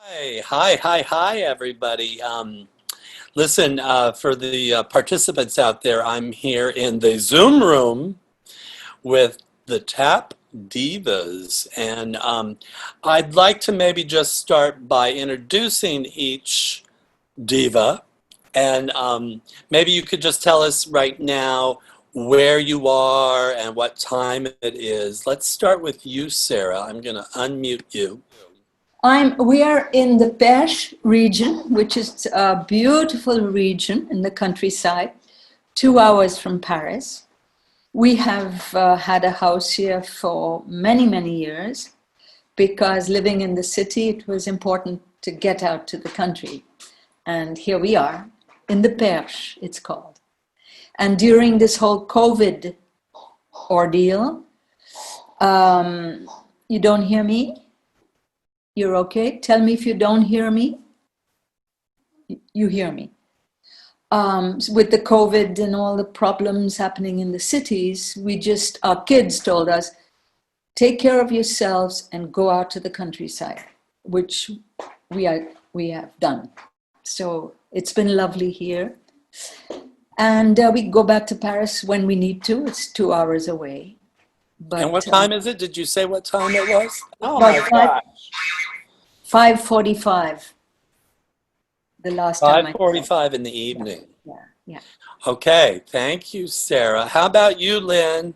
Hi, everybody. Listen, for the participants out there, I'm here in the Zoom room with the Tap Divas. And I'd like to maybe just start by introducing each diva. And maybe you could just tell us right now where you are and what time it is. Let's start with you, Sarah. I'm going to unmute you. We are in the Perche region, which is a beautiful region in the countryside, 2 hours from Paris. We have had a house here for many, many years because living in the city, it was important to get out to the country. And here we are in the Perche, it's called. And during this whole COVID ordeal, you don't hear me? You're okay? Tell me if you don't hear me. You hear me. With the COVID and all the problems happening in the cities, our kids told us, take care of yourselves and go out to the countryside, which we have done. So it's been lovely here. And we go back to Paris when we need to. It's 2 hours away. But, and what time is it? Did you say what time it was? Oh my gosh. 5:45. The last time 5:45 in the evening. Yeah. Okay, thank you, Sarah. How about you, Lynn?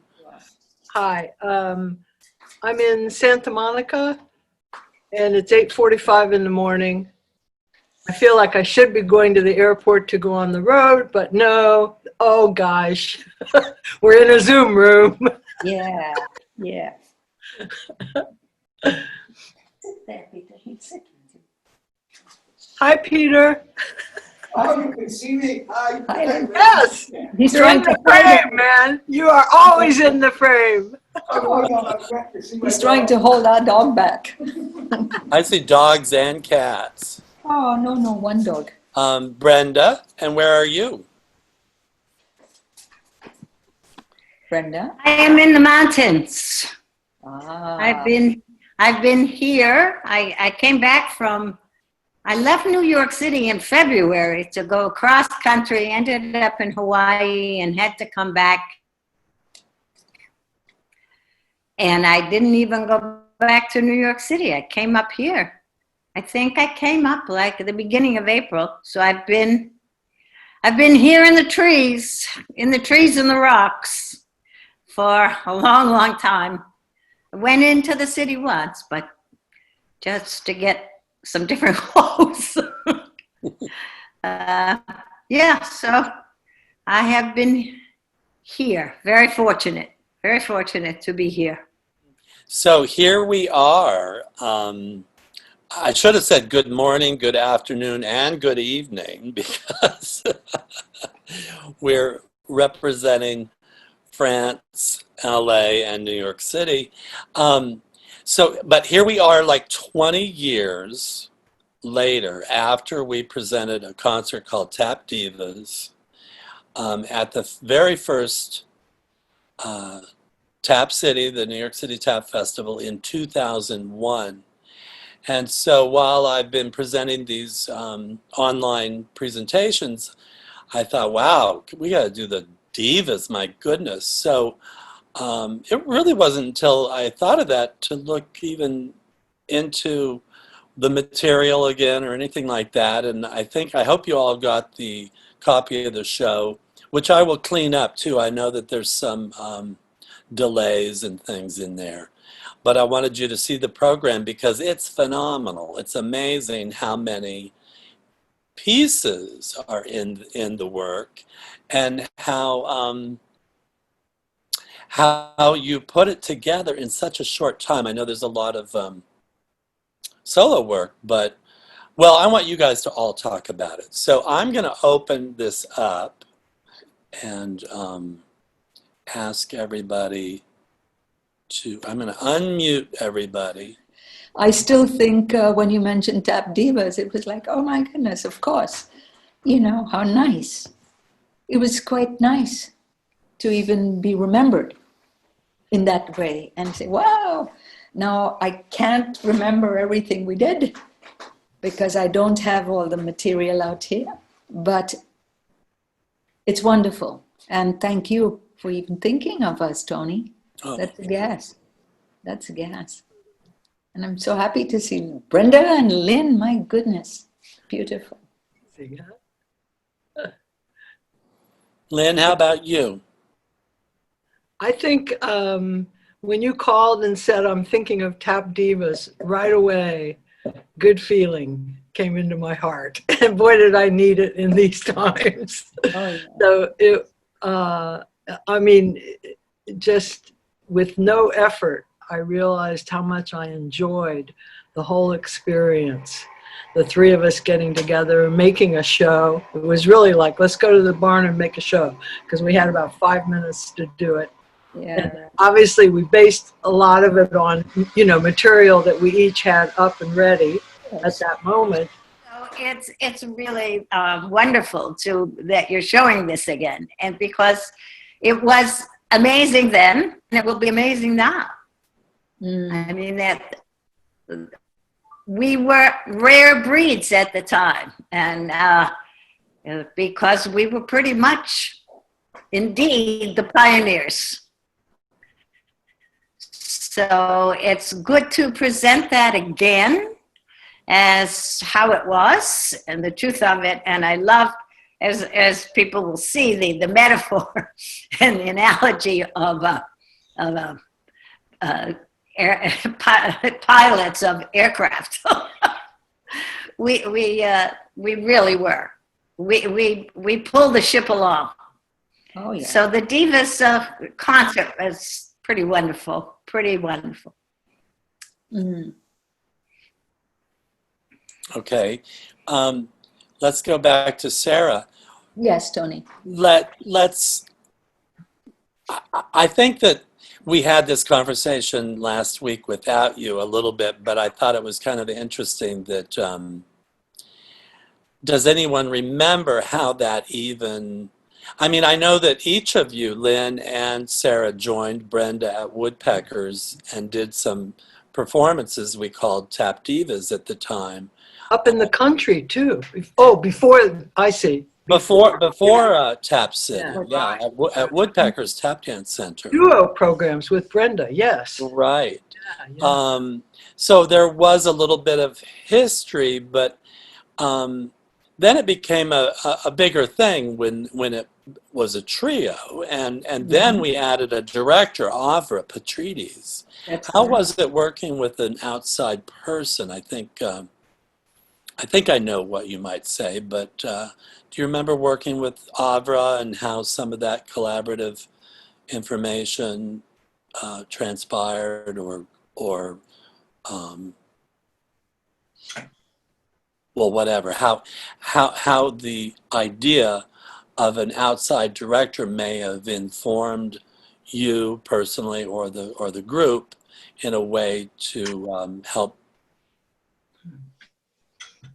Hi, I'm in Santa Monica, and it's 8:45 in the morning. I feel like I should be going to the airport to go on the road, but no. Oh gosh, we're in a Zoom room. Yeah. Hi, Peter. Oh, you can see me. Hi. Yes, you're in the frame, man. You are always in the frame. He's trying to hold our dog back. I see dogs and cats. Oh, no, one dog. Brenda, and where are you? Brenda? I am in the mountains. Ah. I've been here. I came back I left New York City in February to go cross country, ended up in Hawaii and had to come back. And I didn't even go back to New York City. I came up here. I think I came up like at the beginning of April. So I've been here in the trees and the rocks for a long, long time. I went into the city once, but just to get some different clothes. So I have been here. Very fortunate to be here. So here we are. I should have said good morning, good afternoon, and good evening because we're representing France, LA, and New York City. But here we are like 20 years later after we presented a concert called Tap Divas at the very first Tap City, the New York City Tap Festival in 2001. And so while I've been presenting these online presentations, I thought, wow, we got to do the divas, my goodness. So it really wasn't until I thought of that to look even into the material again or anything like that. And I hope you all got the copy of the show, which I will clean up too. I know that there's some delays and things in there. But I wanted you to see the program because it's phenomenal. It's amazing how many pieces are in the work and how you put it together in such a short time. I know there's a lot of solo work, but, well, I want you guys to all talk about it. So I'm going to open this up and ask everybody I'm going to unmute everybody. I still think when you mentioned Tap Divas, it was like, oh my goodness, of course. You know, how nice. It was quite nice to even be remembered in that way and say, wow, now I can't remember everything we did because I don't have all the material out here. But it's wonderful. And thank you for even thinking of us, Tony. Oh, That's a gas. That's a gas. And I'm so happy to see Brenda and Lynn. My goodness. Beautiful. See, huh? Lynn, how about you? I think when you called and said, I'm thinking of Tap Divas, right away, good feeling came into my heart. And boy, did I need it in these times. Oh, yeah. So, I mean, just with no effort, I realized how much I enjoyed the whole experience. The three of us getting together and making a show. It was really like, let's go to the barn and make a show, because we had about 5 minutes to do it. Yeah. And obviously, we based a lot of it on, material that we each had up and ready at that moment. So it's really wonderful that you're showing this again, and because it was amazing then, and it will be amazing now. I mean, that we were rare breeds at the time, and because we were pretty much, indeed, the pioneers. So it's good to present that again as how it was and the truth of it. And I love, as people will see, the metaphor and the analogy of pilots of aircraft. we really were. We pulled the ship along. Oh, yeah. So the Divas concert was pretty wonderful. Pretty wonderful. Mm. Okay. Let's go back to Sarah. Yes, Tony. I think that we had this conversation last week without you a little bit, but I thought it was kind of interesting that, does anyone remember how that even, I mean, I know that each of you, Lynn and Sarah, joined Brenda at Woodpeckers and did some performances we called Tap Divas at the time. Up in the country, too. Oh, before, I see. Before Tap City, Yeah. at Woodpeckers Tap Dance Center. Duo programs with Brenda, yes. Right. Yeah. So there was a little bit of history, but then it became a bigger thing when it was a trio, and then we added a director, Avra Patrides. That's How right. was it working with an outside person? I think I know what you might say, but do you remember working with Avra and how some of that collaborative information transpired, or well, whatever? How the idea of an outside director may have informed you personally or the group in a way to help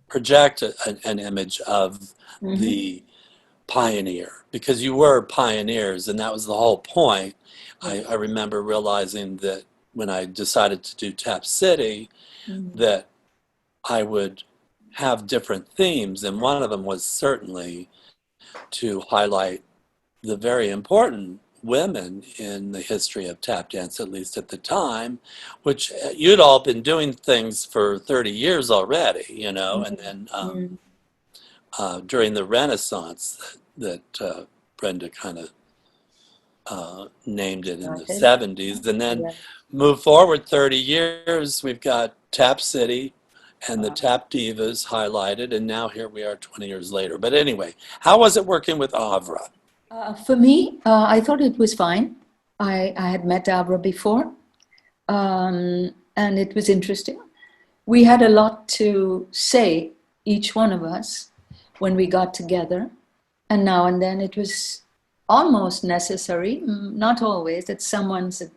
project an image of the pioneer, because you were pioneers, and that was the whole point. I remember realizing that when I decided to do Tap City, that I would have different themes, and one of them was certainly to highlight the very important women in the history of tap dance, at least at the time, which you'd all been doing things for 30 years already, and then during the Renaissance that Brenda kind of named it in the 70s, and then move forward 30 years, we've got Tap City and the Tap Divas highlighted, and now here we are 20 years later. But anyway, how was it working with Avra? For me, I thought it was fine. I had met Avra before, and it was interesting. We had a lot to say, each one of us, when we got together, and now and then it was almost necessary, not always, that someone should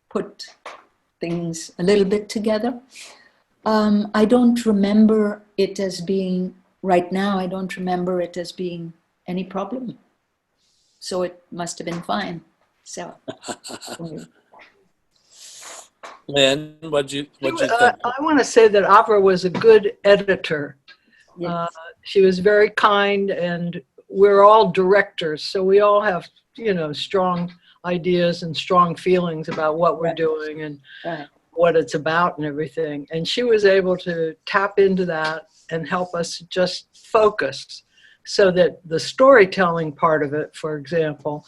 put things a little bit together. I don't remember it as being, right now, I don't remember it as being any problem. So it must have been fine. So, Lynn, what'd you think? I want to say that Avra was a good editor. Yes. She was very kind, and we're all directors, so we all have, strong ideas and strong feelings about what we're doing and Right. what it's about and everything. And she was able to tap into that and help us just focus, so that the storytelling part of it, for example,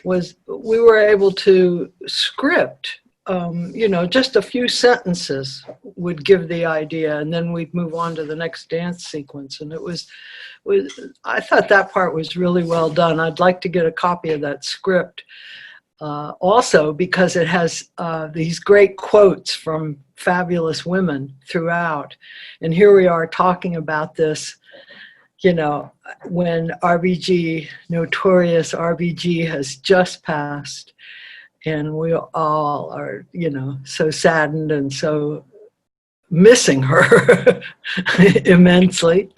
was we were able to script. Just a few sentences would give the idea, and then we'd move on to the next dance sequence. And I thought that part was really well done. I'd like to get a copy of that script. Also, because it has these great quotes from fabulous women throughout. And here we are talking about this, when notorious RBG has just passed. And we all are, so saddened and so missing her immensely.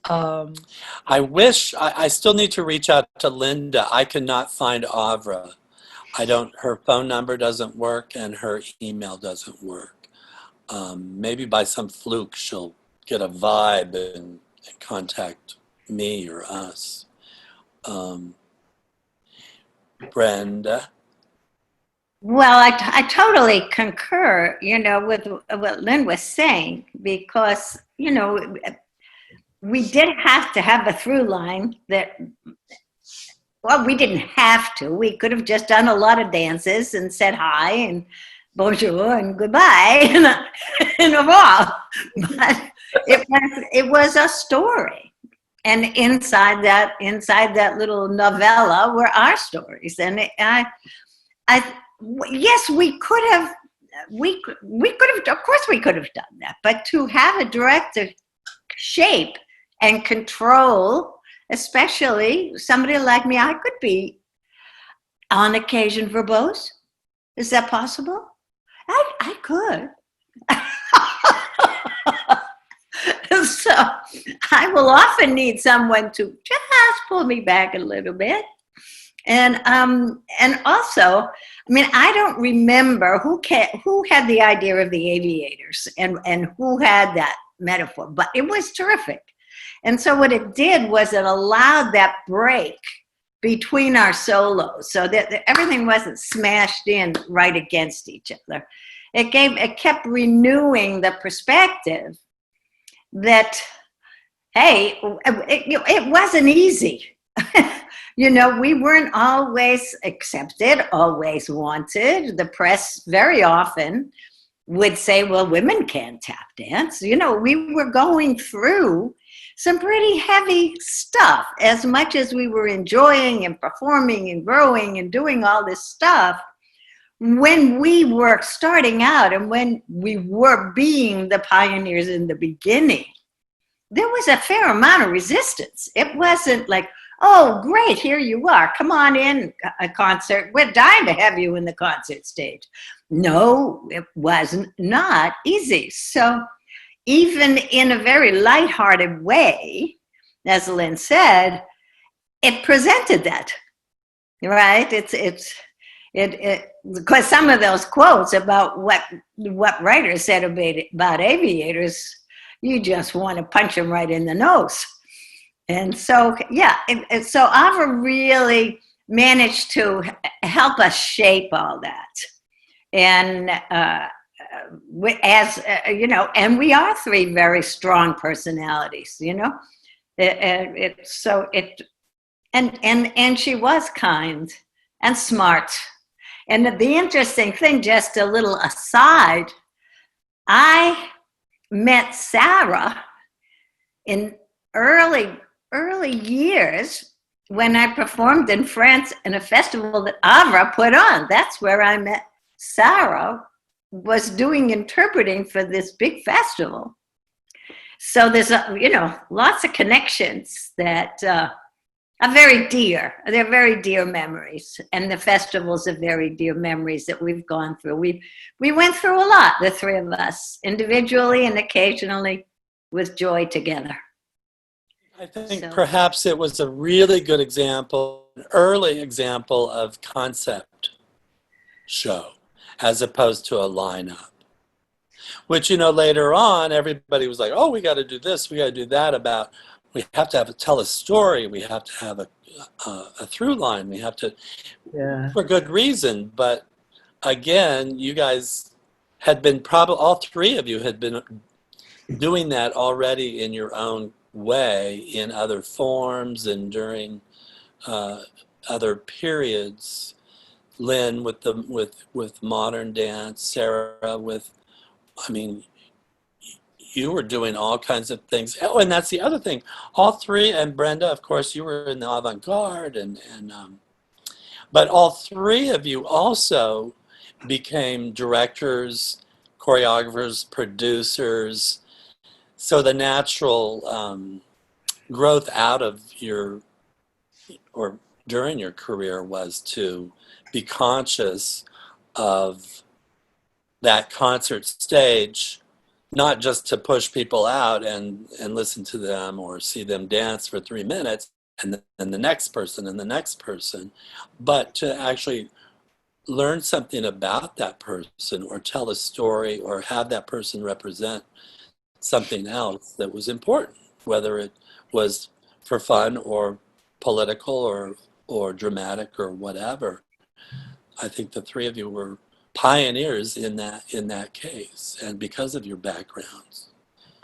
I wish, I still need to reach out to Linda. I cannot find Avra. Her phone number doesn't work and her email doesn't work. Maybe by some fluke she'll get a vibe and contact me or us. Brenda? Well, I totally concur, with what Lynn was saying, because, we did have to have a through line that, well, we didn't have to. We could have just done a lot of dances and said hi and bonjour and goodbye and au revoir. But it was a story. And inside that little novella were our stories. And yes, we could have, of course we could have done that, but to have a director shape and control, especially somebody like me, I could be on occasion verbose. Is that possible? I could. So I will often need someone to just pull me back a little bit. And also, I don't remember who had the idea of the aviators and who had that metaphor, but it was terrific. And so what it did was it allowed that break between our solos so that everything wasn't smashed in right against each other. It kept renewing the perspective that, hey, it wasn't easy. We weren't always accepted, always wanted. The press very often would say, well, women can't tap dance. We were going through some pretty heavy stuff. As much as we were enjoying and performing and growing and doing all this stuff, when we were starting out and when we were being the pioneers in the beginning, there was a fair amount of resistance. It wasn't like, oh, great, here you are. Come on in, a concert. We're dying to have you in the concert stage. No, it wasn't not easy. So even in a very lighthearted way, as Lynn said, it presented that, right? Because some of those quotes about what writers said about aviators, you just want to punch them right in the nose. And so, yeah, so Avra really managed to help us shape all that. And and we are three very strong personalities, and she was kind and smart. And the interesting thing, just a little aside, I met Sarah in early years when I performed in France in a festival that Avra put on. That's where I met Sarah, was doing interpreting for this big festival. So there's lots of connections that are very dear. They're very dear memories, and the festivals are very dear memories that we've gone through. We went through a lot, the three of us, individually and occasionally with joy together. I think perhaps it was a really good example, an early example of concept show. as opposed to a lineup. Which, you know, later on, everybody was like, oh, we got to do this, we got to do that about, we have to tell a story, we have to have a through line, we have to, Yeah. for good reason. But again, you guys had been all three of you had been doing that already in your own way, in other forms and during other periods. Lynn with modern dance, Sarah with, I mean, you were doing all kinds of things. Oh, and that's the other thing. All three, and Brenda, of course, you were in the avant-garde, but all three of you also became directors, choreographers, producers. So the natural growth out of your, or during your career, was to be conscious of that concert stage, not just to push people out and listen to them or see them dance for 3 minutes and then the next person and the next person, but to actually learn something about that person or tell a story or have that person represent something else that was important, whether it was for fun or political or dramatic or whatever. I think the three of you were pioneers in that case, and because of your backgrounds.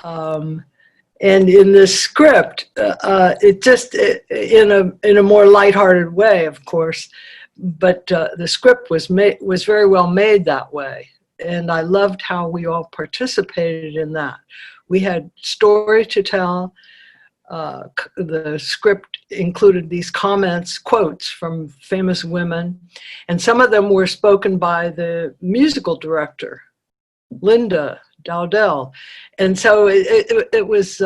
And in the script, it just in a more lighthearted way, of course, but the script was very well made that way, and I loved how we all participated in that. We had story to tell. The script included these comments, quotes from famous women, and some of them were spoken by the musical director, Linda Dowdell. And so it was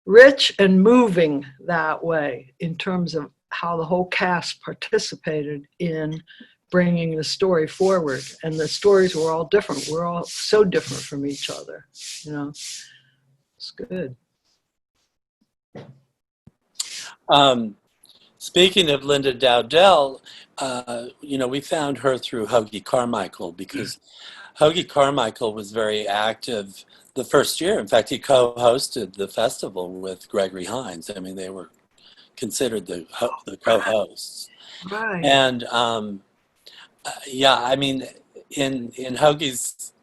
rich and moving that way in terms of how the whole cast participated in bringing the story forward. And the stories were all different. We're all so different from each other, you know. It's good. Speaking of Linda Dowdell, you know, we found her through Hoagie Carmichael, because Hoagie Carmichael was very active the first year. In fact, he co-hosted the festival with Gregory Hines. I mean, they were considered the co-hosts. Right. And yeah, I mean, in Hoagie's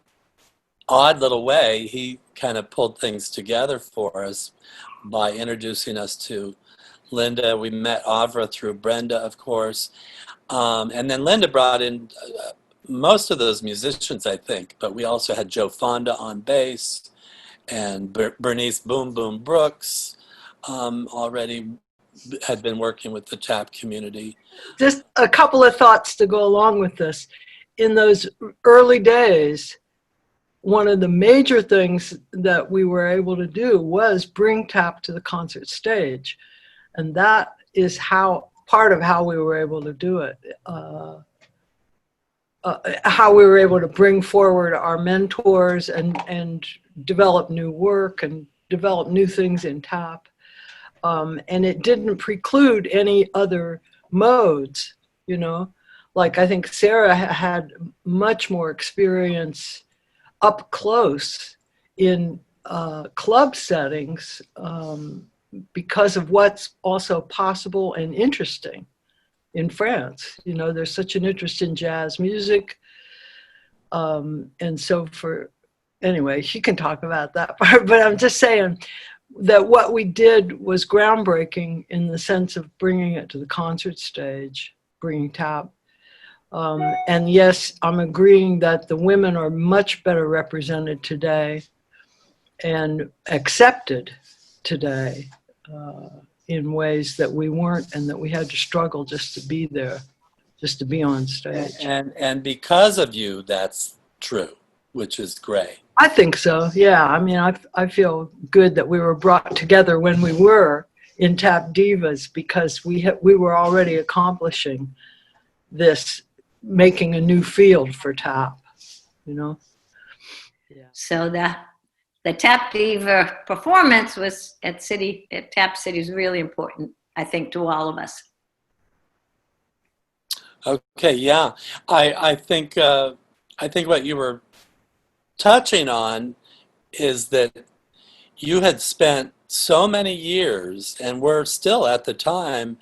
odd little way, he kind of pulled things together for us by introducing us to Linda. We met Avra through Brenda, of course. And then Linda brought in most of those musicians, I think. But we also had Joe Fonda on bass, and Bernice Boom Boom Brooks already had been working with the tap community. Just a couple of thoughts to go along with this. In those early days, one of the major things that we were able to do was bring tap to the concert stage. And that is part of how we were able to do it. How we were able to bring forward our mentors and develop new work and develop new things in tap. And it didn't preclude any other modes, you know. Like, I think Sarah had much more experience up close in club settings, because of what's also possible and interesting in France. You know, there's such an interest in jazz music. And so anyway, she can talk about that part, but I'm just saying that what we did was groundbreaking in the sense of bringing it to the concert stage, bringing tap. And yes, I'm agreeing that the women are much better represented today and accepted today in ways that we weren't, and that we had to struggle just to be there, just to be on stage. And because of you, that's true, which is great. I think so, yeah. I mean, I feel good that we were brought together when we were in Tap Divas, because we were already accomplishing this, making a new field for tap, you know? Yeah. So the Tap Diva performance was at Tap City is really important, I think, to all of us. Okay, yeah. I think I think what you were touching on is that you had spent so many years, and were still at the time,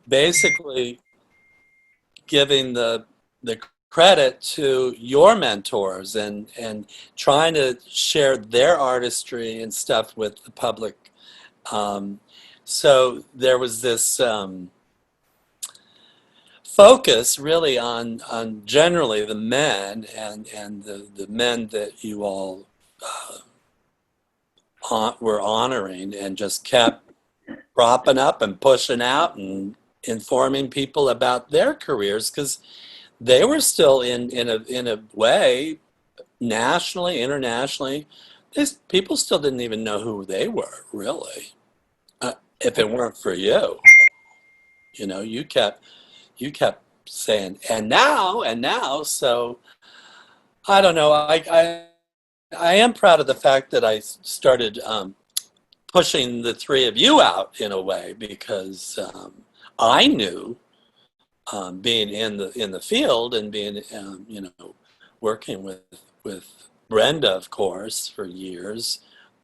basically giving the credit to your mentors and trying to share their artistry and stuff with the public. So there was this focus really on generally the men and the men that you all were honoring, and just kept propping up and pushing out and informing people about their careers, because they were still in a way, nationally, internationally, people still didn't even know who they were, really, if it weren't for you. You know, you kept saying, and now. So I don't know. I am proud of the fact that I started pushing the three of you out in a way, because I knew, being in the field and being working with Brenda, of course, for years,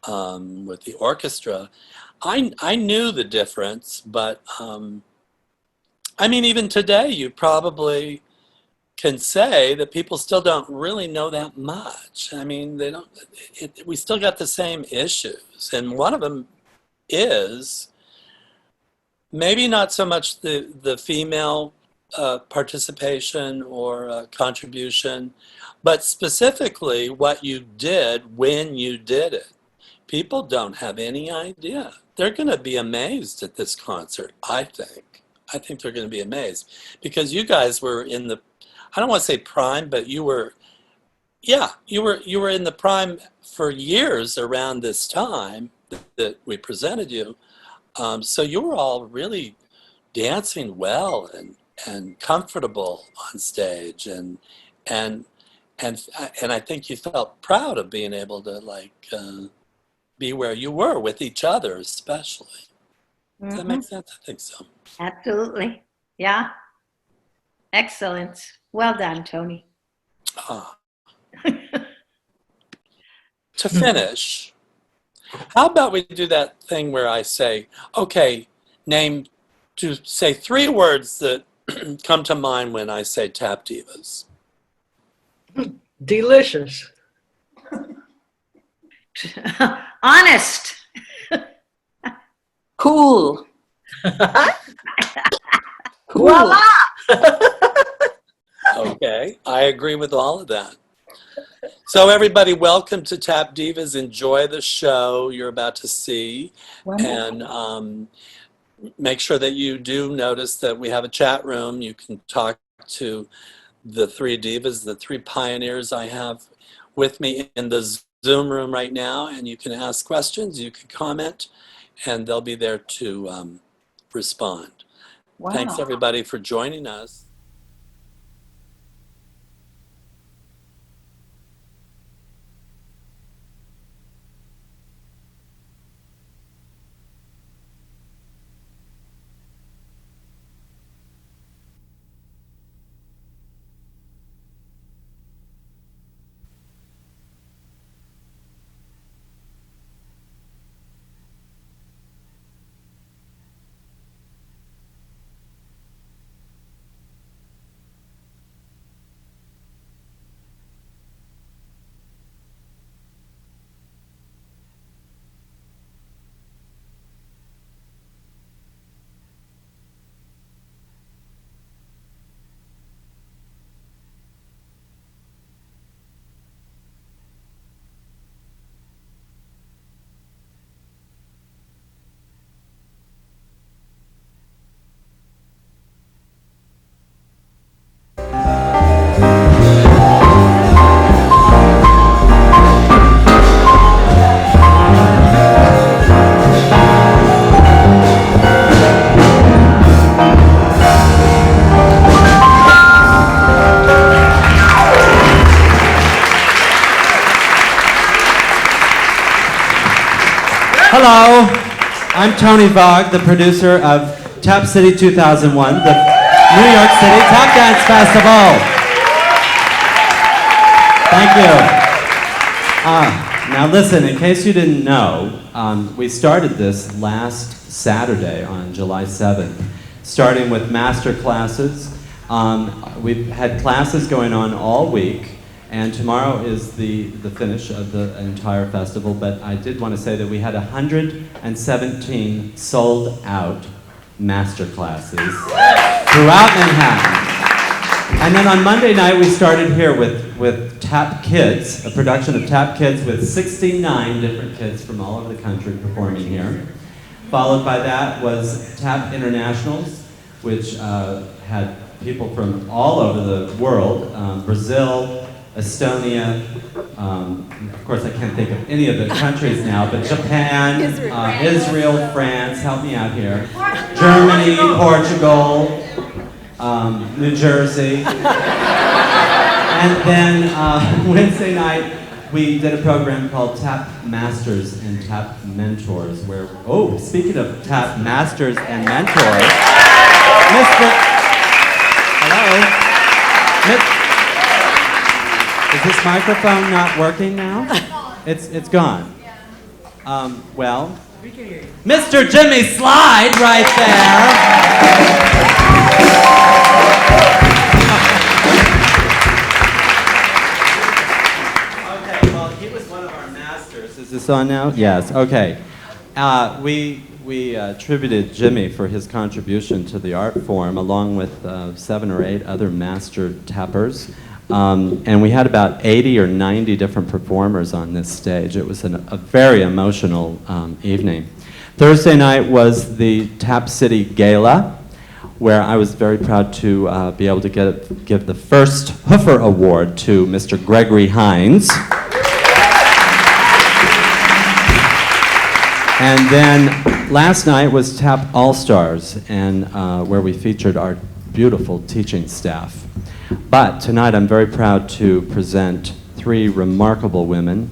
with the orchestra, I knew the difference. But I mean, even today, you probably can say that people still don't really know that much. I mean, they don't. We still got the same issues, and one of them is maybe not so much the female participation or contribution, but specifically what you did when you did it. People don't have any idea. They're going to be amazed at this concert, I think. I think they're going to be amazed, because you guys were in the, I don't want to say prime, but you were in the prime for years around this time that we presented you. So you were all really dancing well and comfortable on stage, and I think you felt proud of being able to be where you were with each other, especially. Does that make sense? I think so. Absolutely. Yeah. Excellent. Well done, Tony. To finish, how about we do that thing where I say, okay, say 3 words that come to mind when I say Tap Divas. Delicious. Honest. Cool. Cool. Voila. Okay, I agree with all of that. So everybody, welcome to Tap Divas. Enjoy the show you're about to see. Wonderful. And make sure that you do notice that we have a chat room. You can talk to the 3 divas, the 3 pioneers I have with me in the Zoom room right now, and you can ask questions, you can comment, and they'll be there to respond. Wow. Thanks everybody for joining us. Hello, I'm Tony Waag, the producer of Tap City 2001, the New York City Tap Dance Festival. Thank you. Now listen, in case you didn't know, we started this last Saturday on July 7th, starting with master classes. We've had classes going on all week, and tomorrow is the finish of the entire festival, but I did want to say that we had 117 sold out master classes throughout Manhattan. And then on Monday night, we started here with Tap Kids, a production of Tap Kids with 69 different kids from all over the country performing here. Followed by that was Tap Internationals, which had people from all over the world, Brazil, Estonia, of course I can't think of any of the countries now, but Japan, Israel, France, help me out here, Germany, Portugal, New Jersey. And then Wednesday night, we did a program called Tap Masters and Tap Mentors, where, oh, speaking of Tap Masters and Mentors, hello? Is this microphone not working now? It's gone. Well, Mr. Jimmy Slide right there. Okay, well, he was one of our masters. Is this on now? Yes, okay. We attributed Jimmy for his contribution to the art form, along with 7 or 8 other master tappers. And we had about 80 or 90 different performers on this stage. It was a very emotional evening. Thursday night was the Tap City Gala, where I was very proud to be able to give the first Hoofer Award to Mr. Gregory Hines. And then last night was Tap All-Stars, and where we featured our beautiful teaching staff. But tonight I'm very proud to present 3 remarkable women,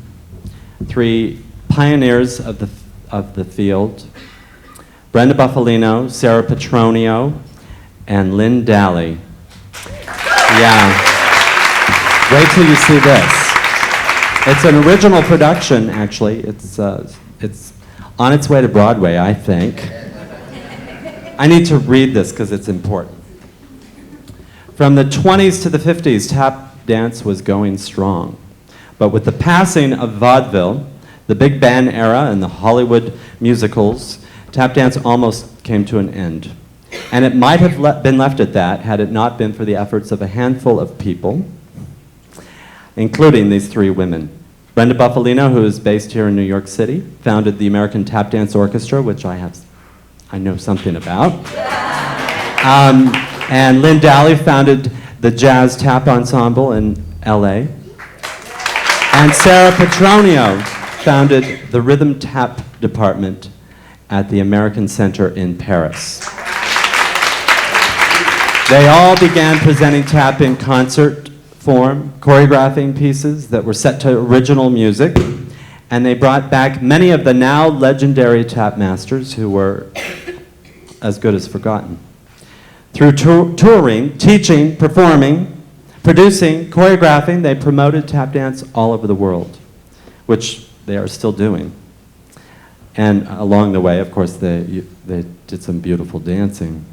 3 pioneers of the field, Brenda Bufalino, Sarah Petronio, and Lynn Dally. Yeah. Wait till you see this. It's an original production, actually. It's on its way to Broadway, I think. I need to read this because it's important. From the 20s to the 50s, tap dance was going strong. But with the passing of vaudeville, the big band era, and the Hollywood musicals, tap dance almost came to an end. And it might have been left at that had it not been for the efforts of a handful of people, including these 3 women. Brenda Bufalino, who is based here in New York City, founded the American Tap Dance Orchestra, which I know something about. And Lynn Dally founded the Jazz Tap Ensemble in LA. And Sarah Petronio founded the Rhythm Tap Department at the American Center in Paris. They all began presenting tap in concert form, choreographing pieces that were set to original music, and they brought back many of the now legendary tap masters who were as good as forgotten. Through touring, teaching, performing, producing, choreographing, they promoted tap dance all over the world, which they are still doing. And along the way, of course, they did some beautiful dancing,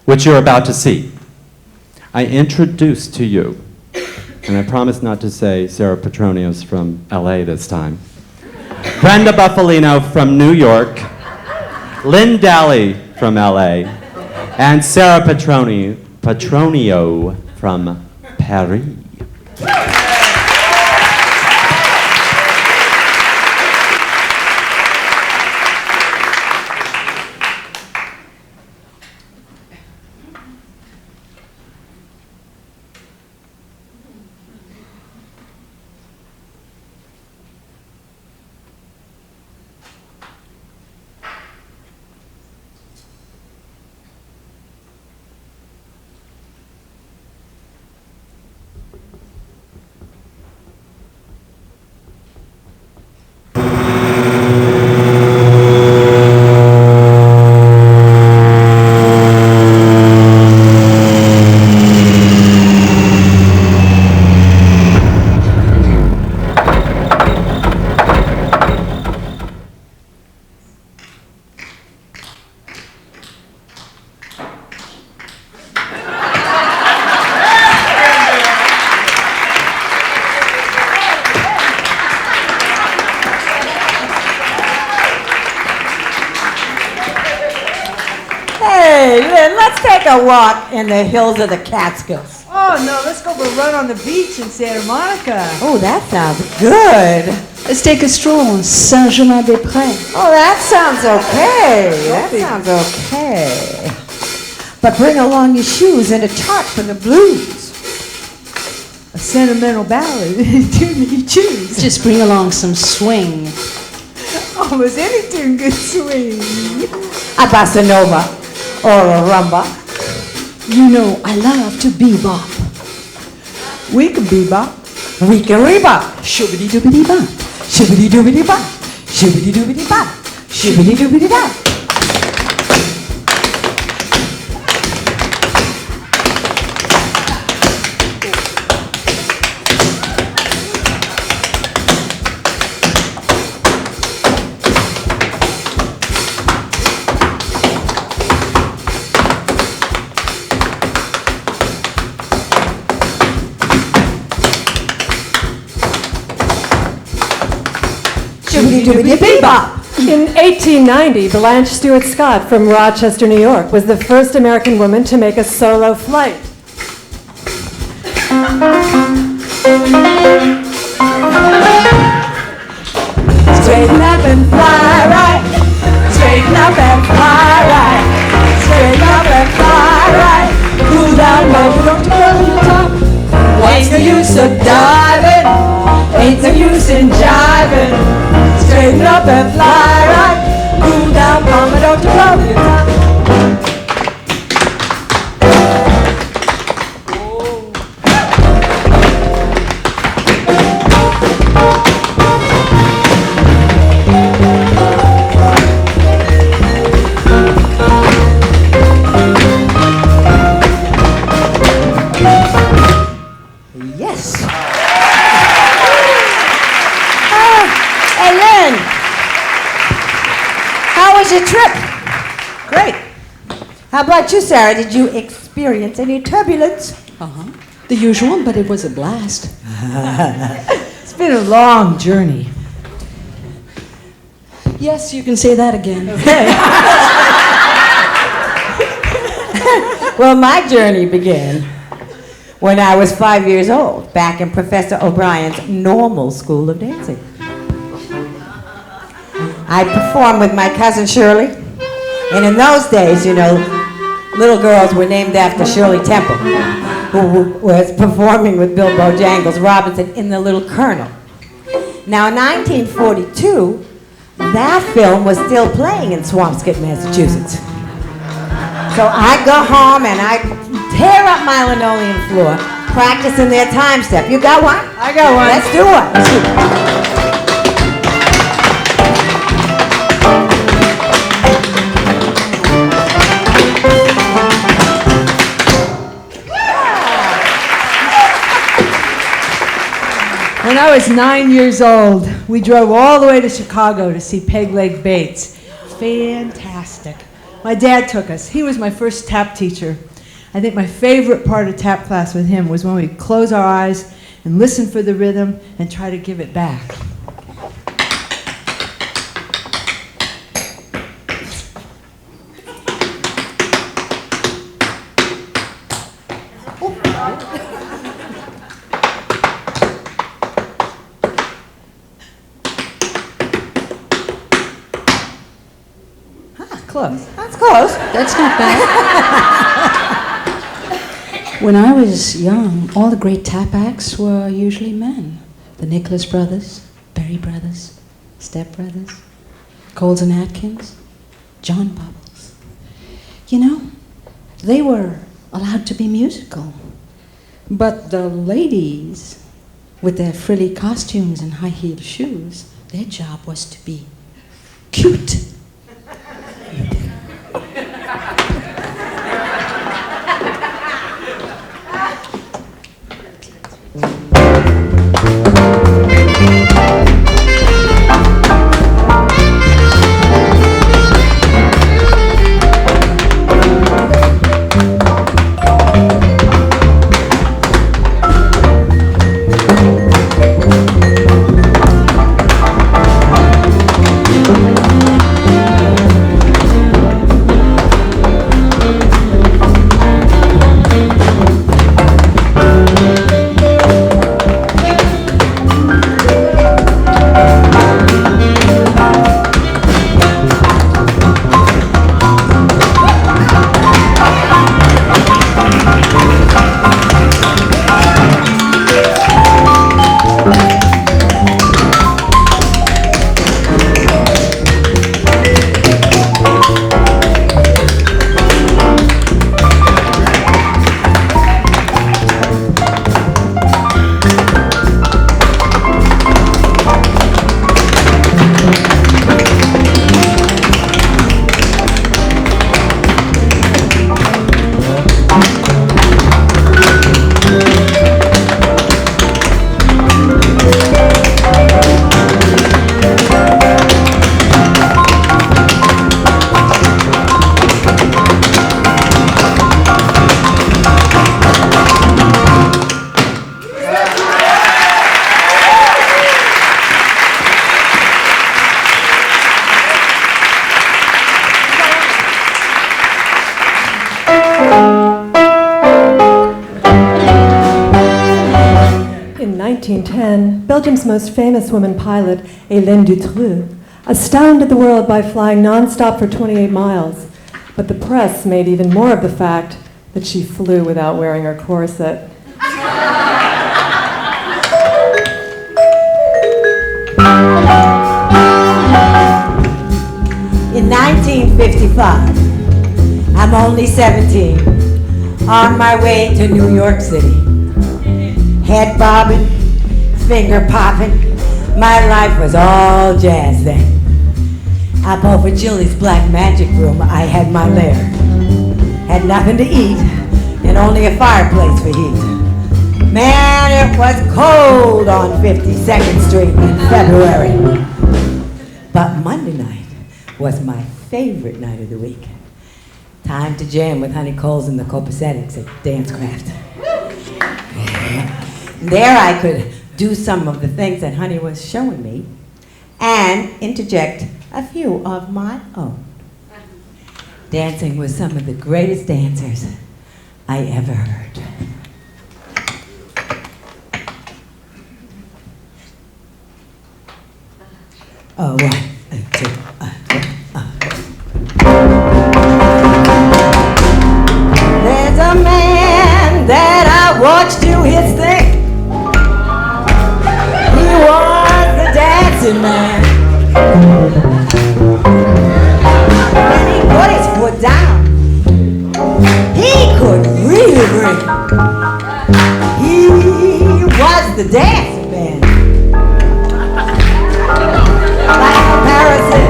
which you're about to see. I introduce to you, and I promise not to say Sarah Petronio's from LA this time, Brenda Bufalino from New York, Lynn Dally from LA, and Sarah Petronio from Paris. Let's take a walk in the hills of the Catskills. Oh, no, let's go for a run on the beach in Santa Monica. Oh, that sounds good. Let's take a stroll on Saint-Germain-des-Prés. Oh, that sounds okay. That sounds okay. But bring along your shoes and a chart for the blues. A sentimental ballad. Tune you choose. Just bring along some swing. Almost any tune could swing. A bossa nova or a rumba. You know, I love to bebop. We can bebop. We can rebop. Shooby-dooby-dee-bop. Shibbity-doobity-bop. Shibbity-doobity-bop. Shibbity-doobity-bop. Shibbity-doobity-bebop. In 1890, Blanche Stewart Scott from Rochester, New York, was the first American woman to make a solo flight. Straighten up and fly right. Straighten up and fly right. Straighten up and fly right. Cool down, baby, don't you go to the top. Ain't no use of diving. Ain't no use in jiving. Straighten up and fly right. Cool down, mama, don't you go to the top. Yes. Hey, Lynn. How was your trip? Great. How about you, Sarah? Did you experience any turbulence? The usual, but it was a blast. It's been a long journey. Yes, you can say that again. Well, my journey began when I was 5 years old, back in Professor O'Brien's normal school of dancing. I performed with my cousin Shirley, and in those days, you know, little girls were named after Shirley Temple, who was performing with Bill Bojangles Robinson in The Little Colonel. Now, in 1942, that film was still playing in Swampscott, Massachusetts. So I go home and I tear up my linoleum floor, practicing their time step. You got one? I got one. Let's do one. Let's do one. When I was 9 years old, we drove all the way to Chicago to see Peg Leg Bates. Fantastic. My dad took us. He was my first tap teacher. I think my favorite part of tap class with him was when we'd close our eyes and listen for the rhythm and try to give it back. Close. That's close. That's not bad. When I was young, all the great tap acts were usually men. The Nicholas Brothers, Berry Brothers, Step Brothers, Coles and Atkins, John Bubbles. You know, they were allowed to be musical. But the ladies, with their frilly costumes and high-heeled shoes, their job was to be cute. In 1910, Belgium's most famous woman pilot, Hélène Dutroux, astounded the world by flying nonstop for 28 miles. But the press made even more of the fact that she flew without wearing her corset. In 1955, I'm only 17, on my way to New York City. Head bobbing, finger popping, my life was all jazz then. Up over Jilly's black magic room, I had my lair. Had nothing to eat, and only a fireplace for heat. Man, it was cold on 52nd Street in February. But Monday night was my favorite night of the week. Time to jam with Honey Coles and the Copacetics at Dancecraft. There I could do some of the things that Honey was showing me and interject a few of my own. Dancing with some of the greatest dancers I ever heard. Oh, 1, 2, 3. There's a man that I watched do his thing. He was the dancing man. When he put his foot down, he could really bring. He was the dancing man. By comparison,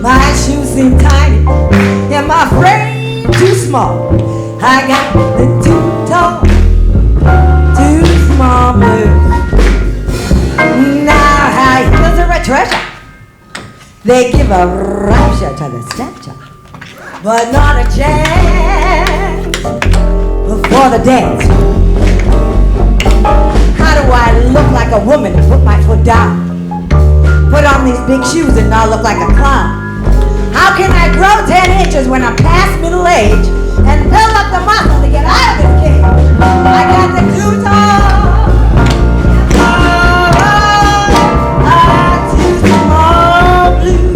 my shoes seem tiny and my frame too small. I got the too tall, too small blues. Now high heels are a treasure. They give a rapture to the stature, but not a chance for the dance. How do I look like a woman and put my foot down? Put on these big shoes and I'll look like a clown. How can I grow 10 inches when I'm past middle age and build up the muscle to get out of this cage? I got the too tall, too small blues.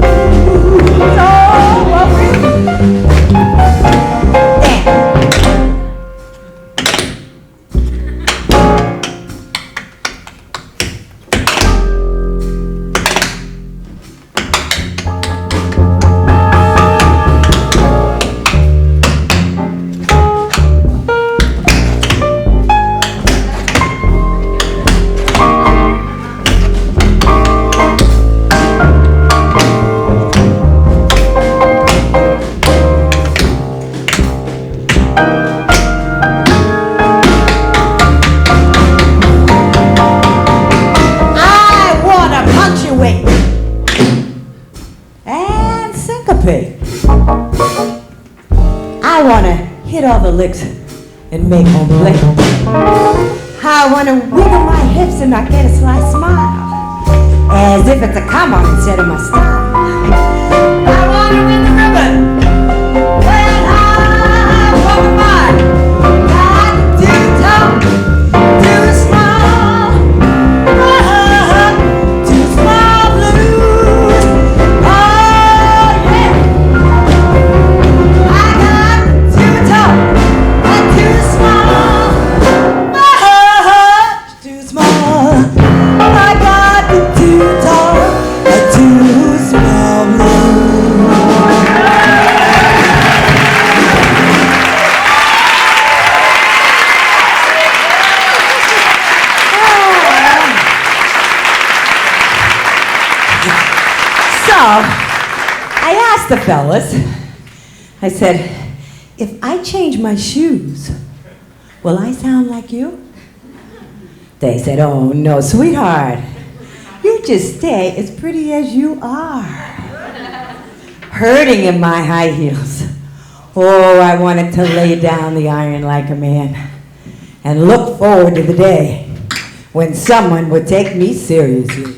I want to hit all the licks and make home plate. I want to wiggle my hips and I get a sly smile, as if it's a come on instead of my style. I want to win the ribbon when I'm over mine. Not too tall, too small, too small blues. Oh yeah. I asked the fellas, I said, if I change my shoes, will I sound like you? They said, oh no, sweetheart, you just stay as pretty as you are. Hurting in my high heels. Oh, I wanted to lay down the iron like a man and look forward to the day when someone would take me seriously.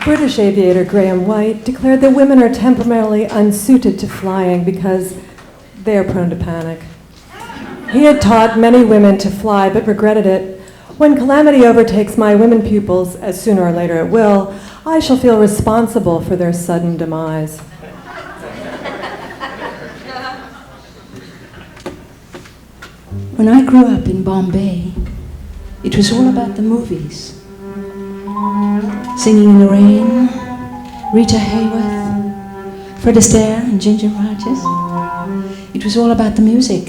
British aviator Graham White declared that women are temperamentally unsuited to flying because they are prone to panic. He had taught many women to fly but regretted it. When calamity overtakes my women pupils, as sooner or later it will, I shall feel responsible for their sudden demise. When I grew up in Bombay, it was all about the movies. Singing in the Rain, Rita Hayworth, Fred Astaire and Ginger Rogers. It was all about the music.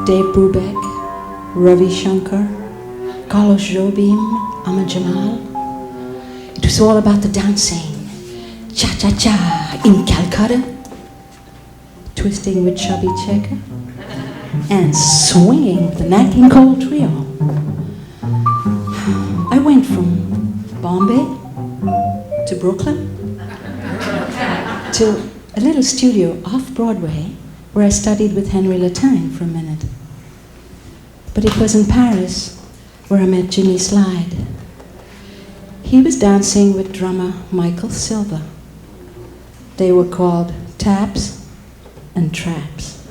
Dave Brubeck, Ravi Shankar, Carlos Jobim, Ahmad Jamal. It was all about the dancing. Cha-cha-cha in Calcutta, twisting with Chubby Checker, and swinging with the Nat King Cole Trio. I went from Bombay to Brooklyn to a little studio off Broadway where I studied with Henry Latine for a minute. But it was in Paris where I met Jimmy Slide. He was dancing with drummer Michael Silva. They were called Taps and Traps.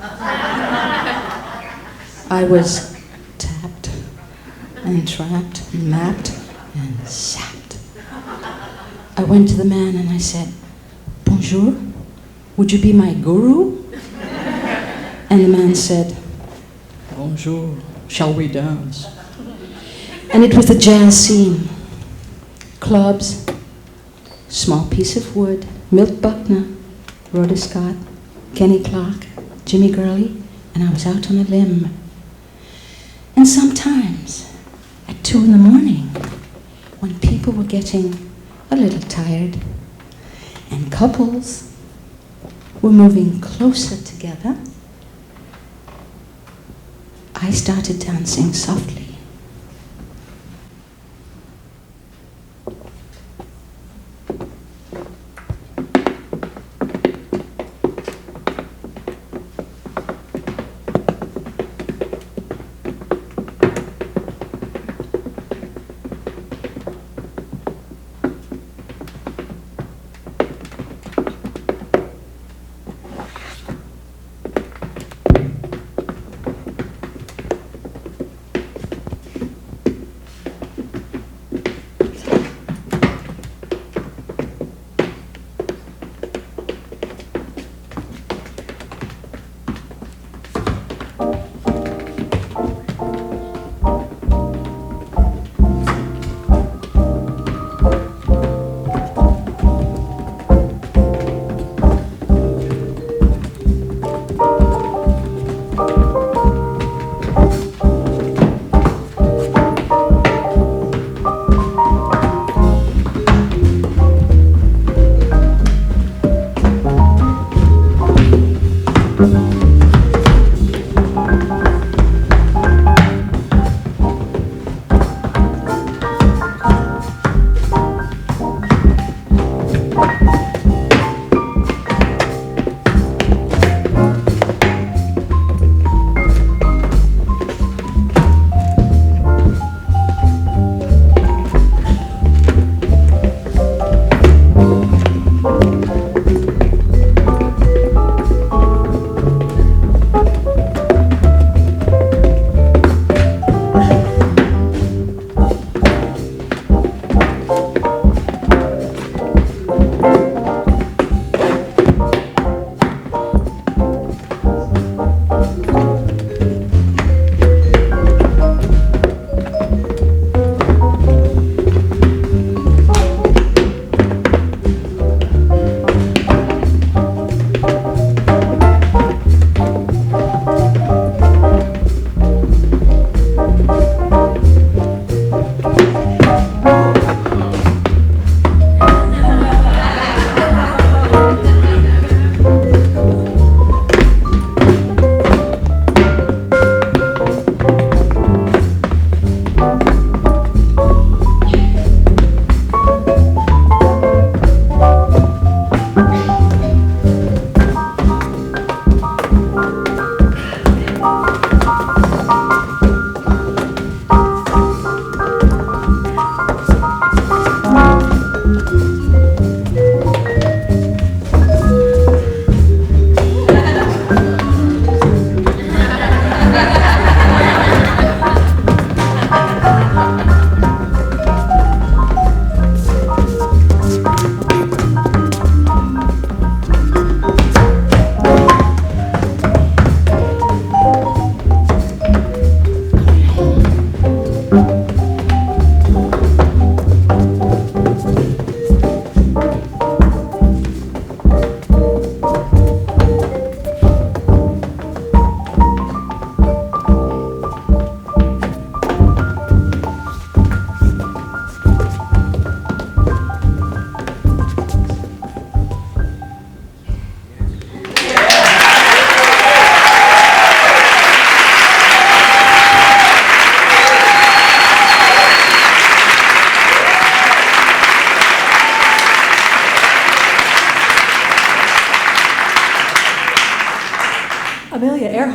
I was tapped and trapped and mapped and sapped. I went to the man and I said, "Bonjour, would you be my guru?" And the man said, "Bonjour, shall we dance?" And it was the jazz scene. Clubs, Small Piece of Wood, Milt Buckner, Rhoda Scott, Kenny Clark, Jimmy Gurley, and I was out on a limb. And sometimes, at 2 in the morning, when people were getting a little tired, and couples were moving closer together, I started dancing softly.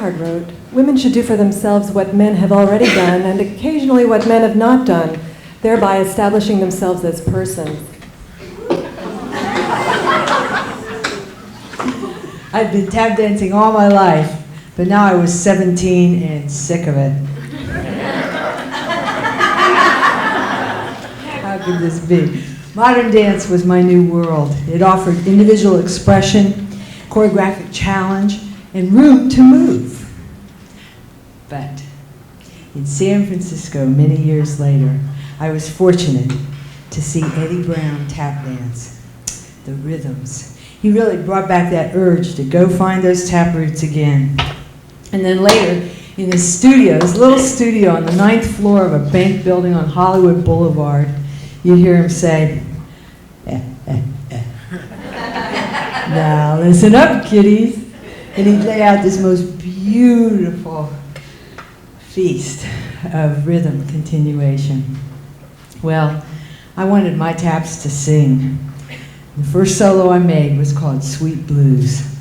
Gerhard wrote, women should do for themselves what men have already done and occasionally what men have not done, thereby establishing themselves as persons. I'd been tap dancing all my life, but now I was 17 and sick of it. How could this be? Modern dance was my new world. It offered individual expression, choreographic challenge, and room to move. But in San Francisco, many years later, I was fortunate to see Eddie Brown tap dance. The rhythms. He really brought back that urge to go find those tap roots again. And then later, in his studio, his little studio on the 9th floor of a bank building on Hollywood Boulevard, you'd hear him say, now listen up, kiddies. And he'd lay out this most beautiful feast of rhythm continuation. Well, I wanted my taps to sing. The first solo I made was called Sweet Blues.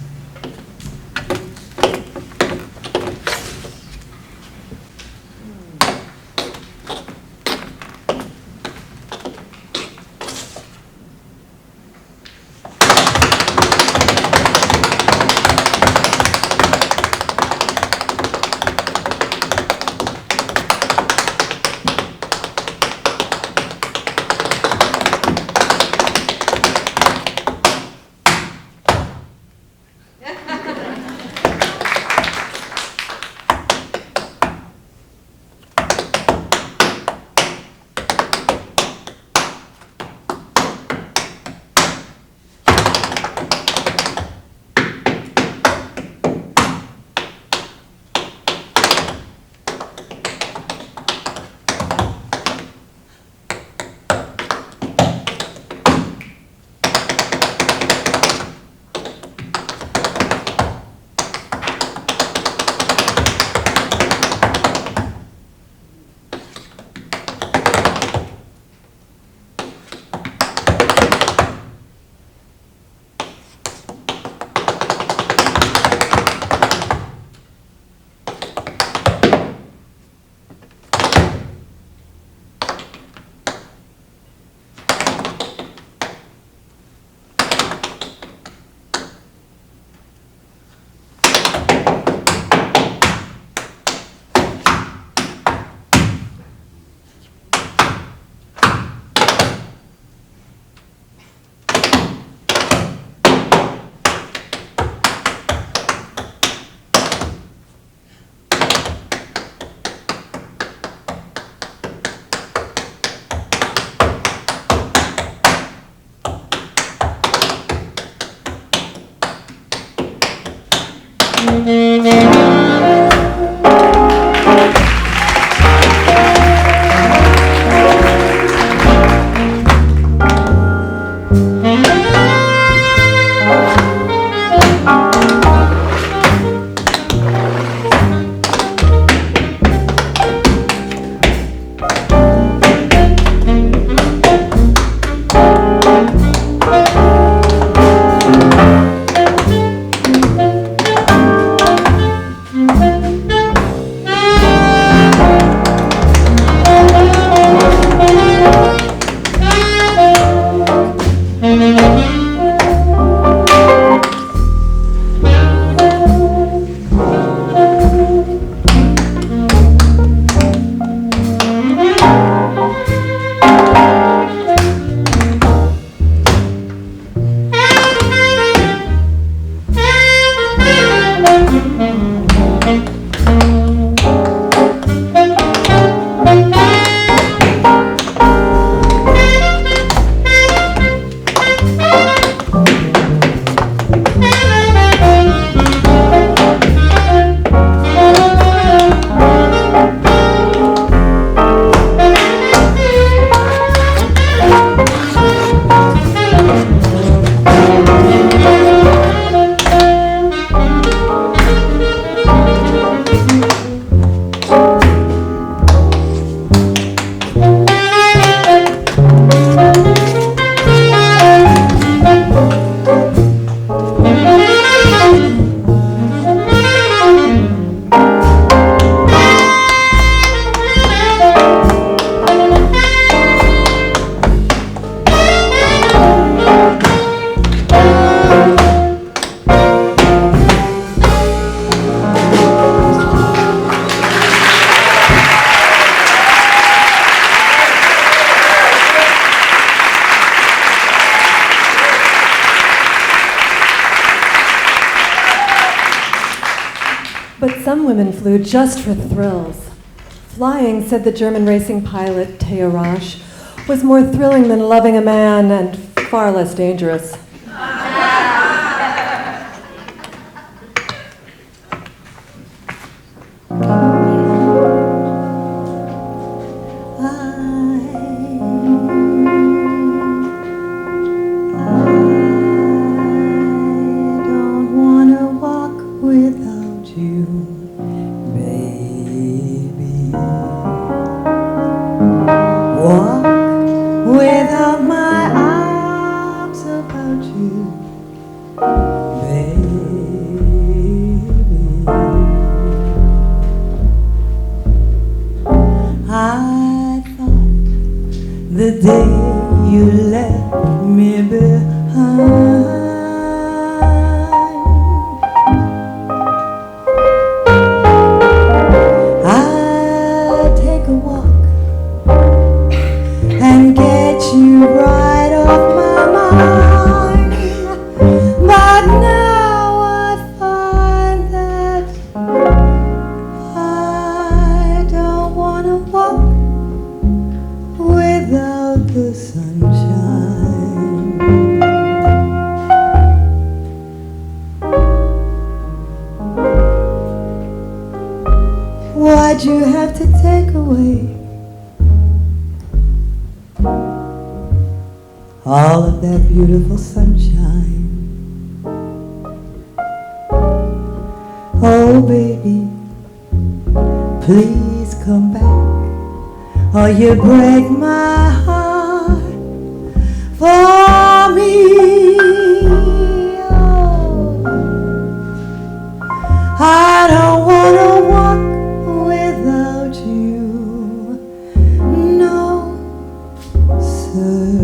women flew just for thrills. Flying, said the German racing pilot Theo Rasch, was more thrilling than loving a man and far less dangerous. Why'd you have to take away all of that beautiful sunshine? Oh baby, please come back, or you break my heart for me. Oh, I don't wanna walk without you, no sir.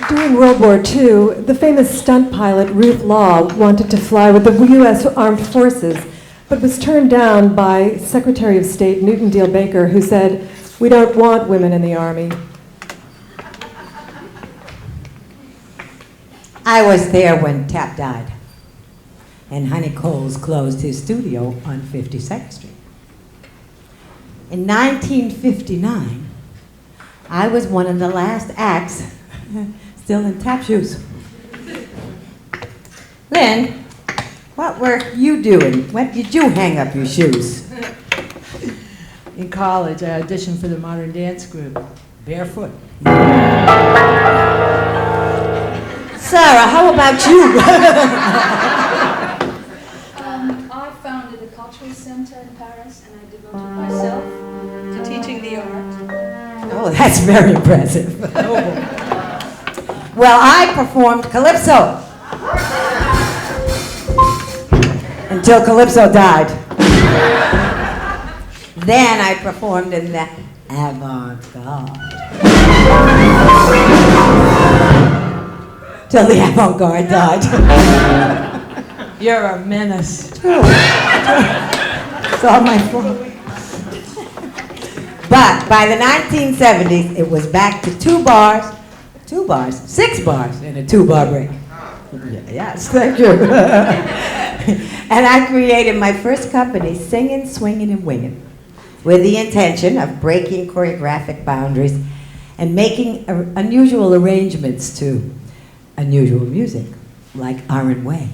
During World War II, the famous stunt pilot Ruth Law wanted to fly with the U.S. Armed Forces, but was turned down by Secretary of State Newton Deal Baker, who said, "We don't want women in the Army." I was there when Tap died, and Honey Coles closed his studio on 52nd Street. In 1959, I was one of the last acts still in tap shoes. Lynn, what were you doing? When did you hang up your shoes? in college, I auditioned for the modern dance group, barefoot. Sarah, how about you? I founded a cultural center in Paris, and I devoted myself to teaching the art. Oh, that's very impressive. Well, I performed Calypso until Calypso died. Then I performed in the avant-garde. Till the avant-garde died. You're a menace. It's all my fault. But by the 1970s, it was back to 6 bars, and a 2-bar break. Yes, thank you. And I created my first company, Singing, Swinging, and Winging, with the intention of breaking choreographic boundaries and making unusual arrangements to unusual music, like Aran Way.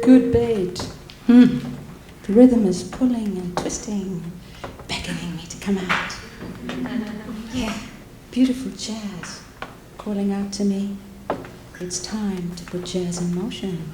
Good bait. The rhythm is pulling and twisting, beckoning me to come out. Yeah, beautiful jazz calling out to me. It's time to put jazz in motion.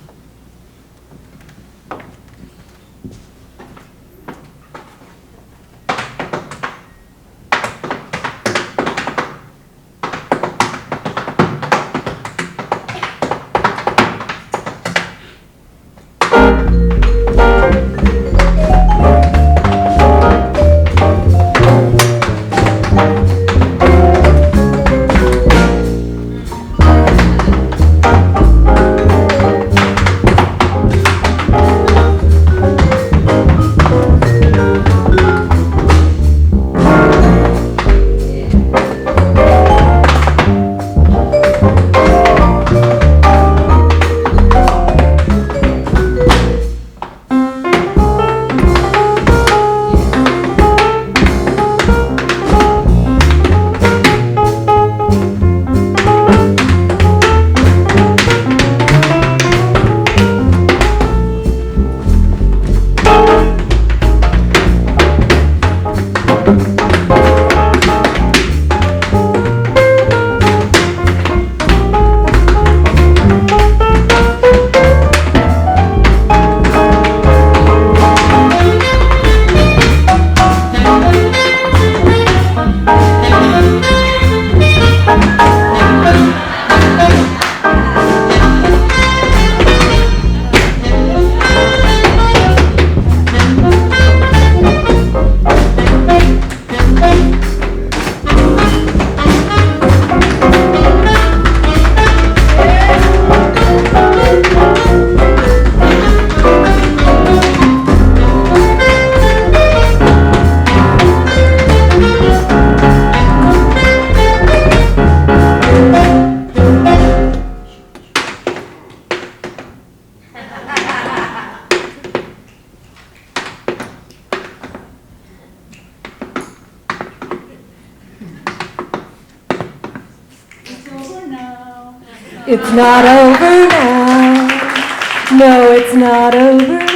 It's not over now. No, it's not over now.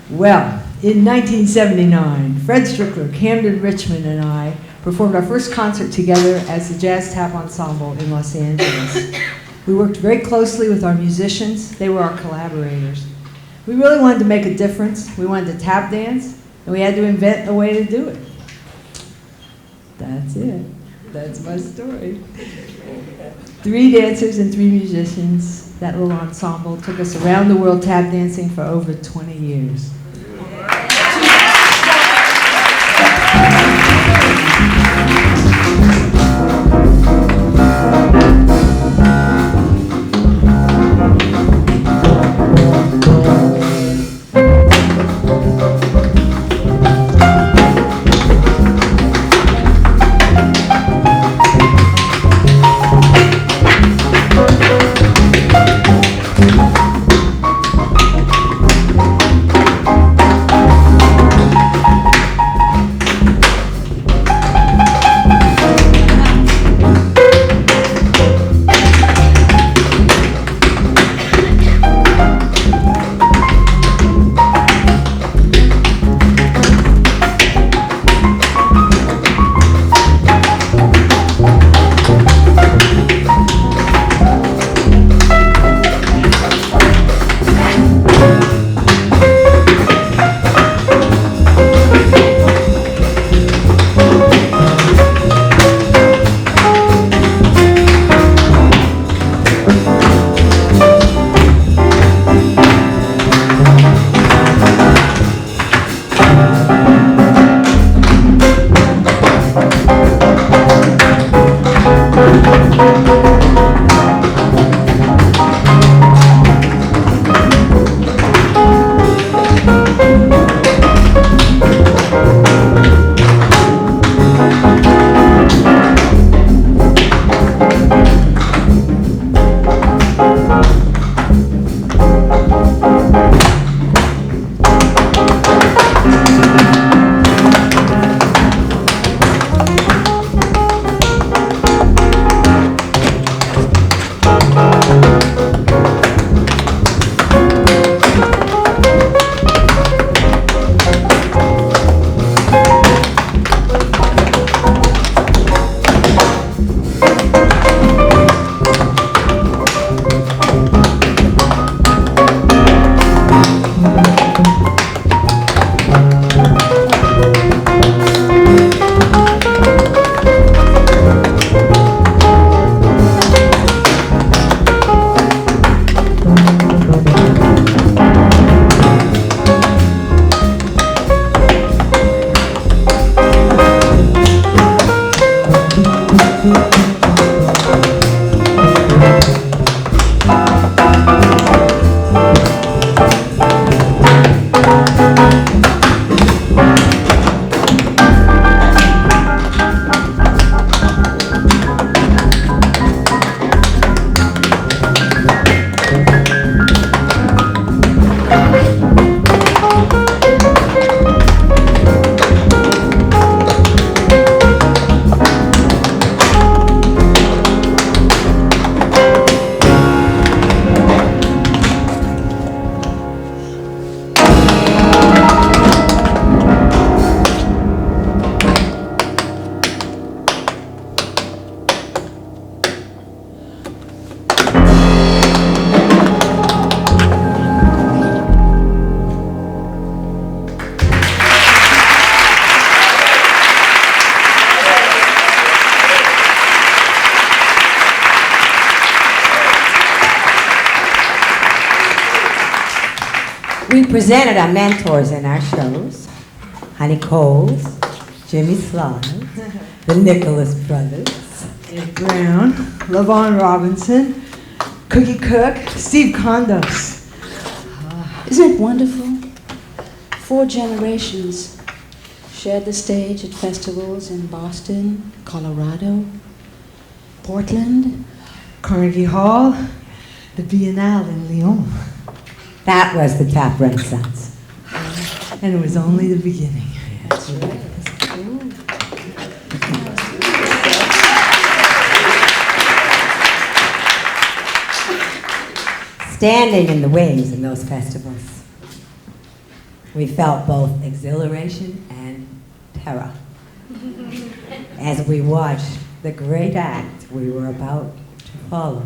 Well, in 1979, Fred Strickler, Camden Richmond, and I performed our first concert together as the Jazz Tap Ensemble in Los Angeles. We worked very closely with our musicians. They were our collaborators. We really wanted to make a difference. We wanted to tap dance, and we had to invent a way to do it. That's it. That's my story. 3 dancers and 3 musicians. That little ensemble took us around the world tap dancing for over 20 years. We presented our mentors in our shows. Honey Coles, Jimmy Sly, the Nicholas Brothers. Ed Brown, LaVon Robinson, Cookie Cook, Steve Condos. Isn't it wonderful? 4 generations shared the stage at festivals in Boston, Colorado, Portland. Carnegie Hall, the Biennale in Lyon. That was the tap renaissance. And it was only the beginning. That's right. Standing in the wings in those festivals, we felt both exhilaration and terror as we watched the great act we were about to follow.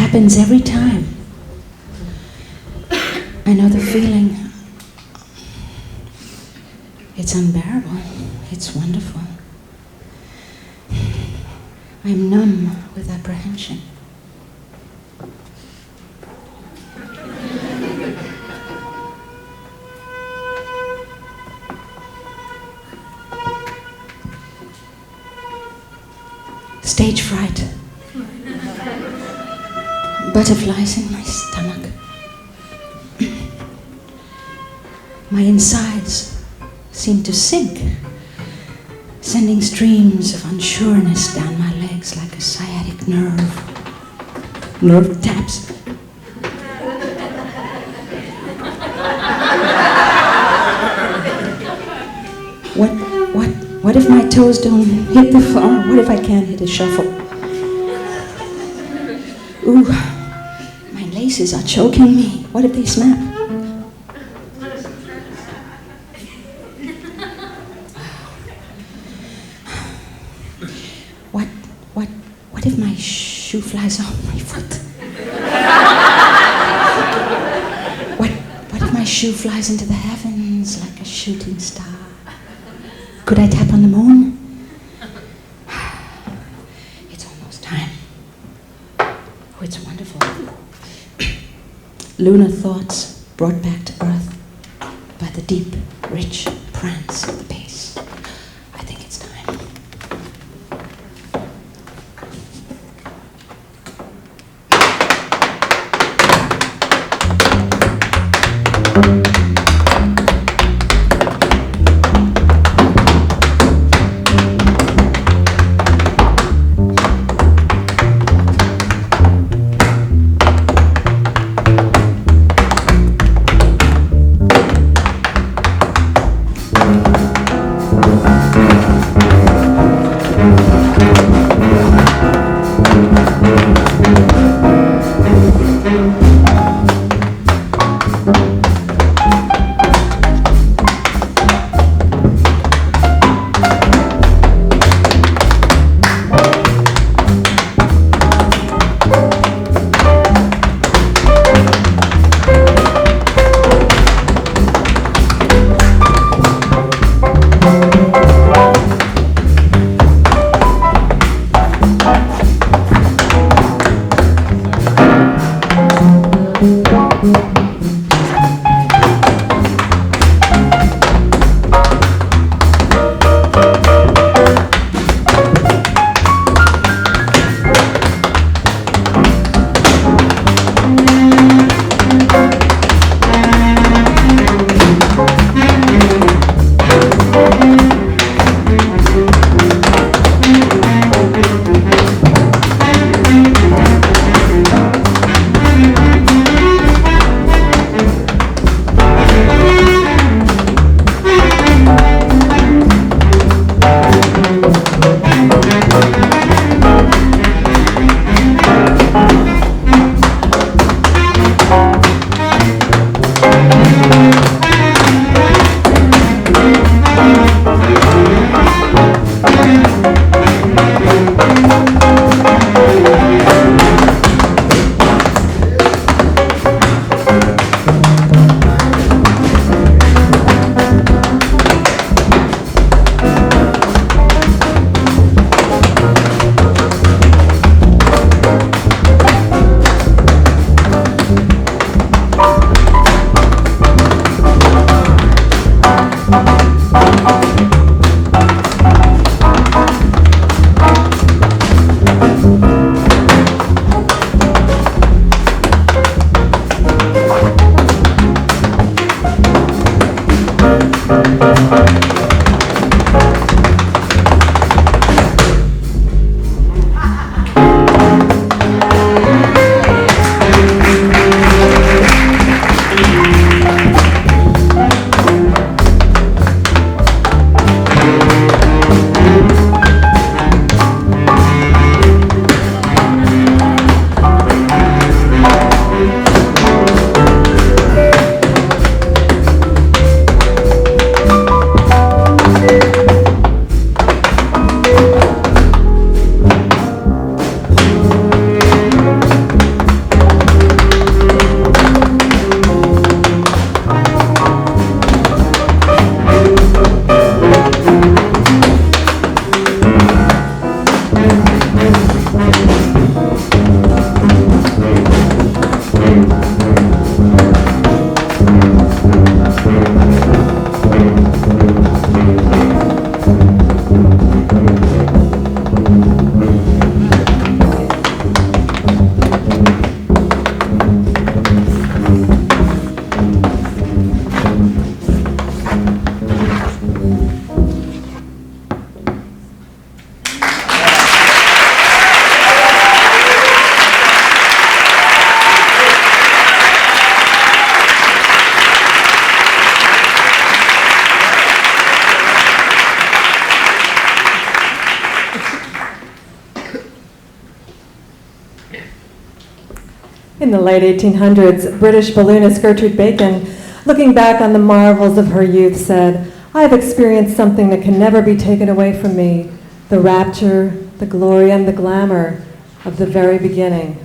happens every time. I know the feeling. It's unbearable. It's wonderful. I'm numb with apprehension. Stage fright. Butterflies in my stomach. My insides seem to sink, sending streams of unsureness down my legs like a sciatic nerve. Nerve taps. What if my toes don't hit the floor? What if I can't hit a shuffle? Ooh, my laces are choking me. What if they snap? What if my shoe flies off my foot? What if my shoe flies into the heavens like a shooting star? Could I tap on the moon? It's almost time. Oh, it's wonderful. Lunar thoughts brought back to earth by the deep, rich prance of the bass. I think it's time. In the late 1800s, British balloonist Gertrude Bacon, looking back on the marvels of her youth, said, "I have experienced something that can never be taken away from me, the rapture, the glory, and the glamour of the very beginning."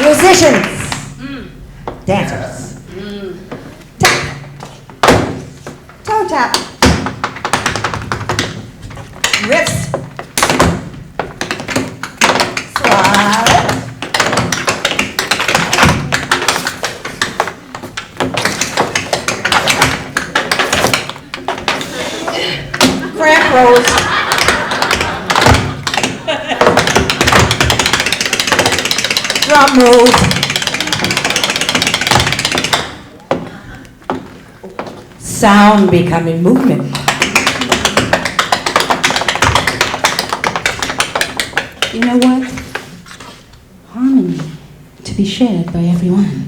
Musicians. Dancers. Tap. Toe tap. Riffs. Swallow. rolls. Drum rolls. Sound becoming movement. You know what? Harmony to be shared by everyone.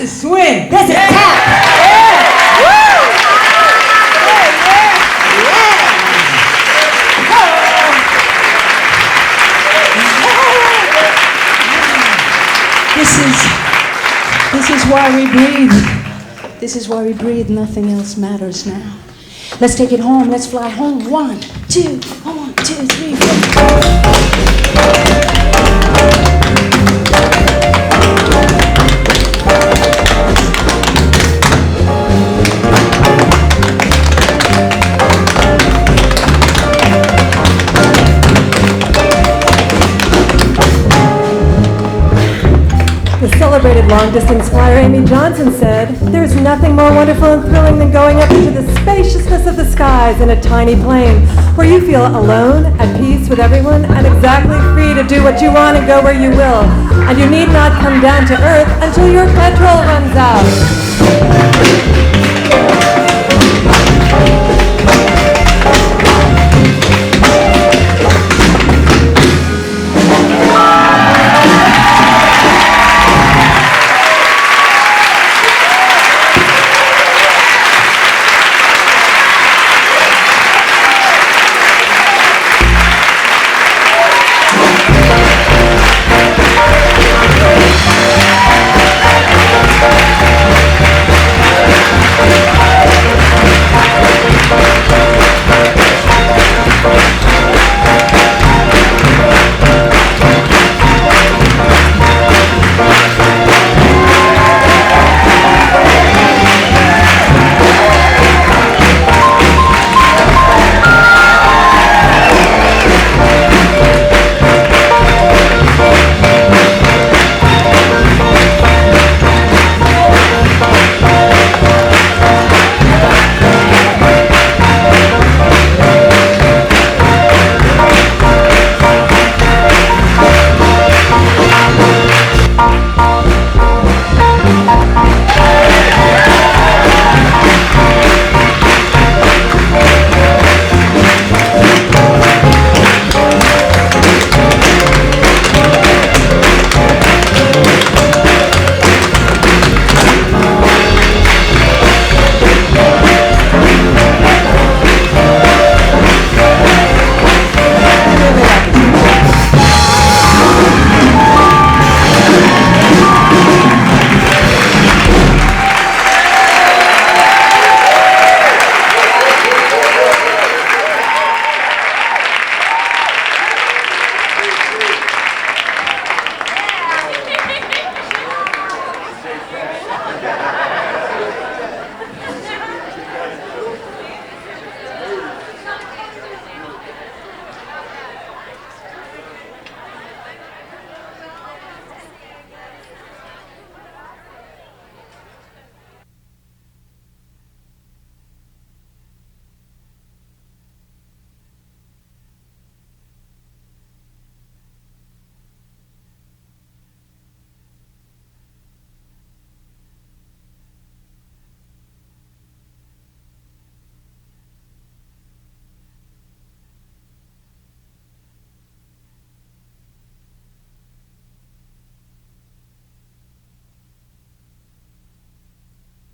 Swing. This is tap. This is why we breathe. This is why we breathe. Nothing else matters now. Let's take it home. Let's fly home. 1, 2, 1, 2, 3, 4. The celebrated long-distance flyer Amy Johnson said, "There's nothing more wonderful and thrilling than going up into the spaciousness of the skies in a tiny plane, where you feel alone, at peace with everyone, and exactly free to do what you want and go where you will. And you need not come down to earth until your petrol runs out."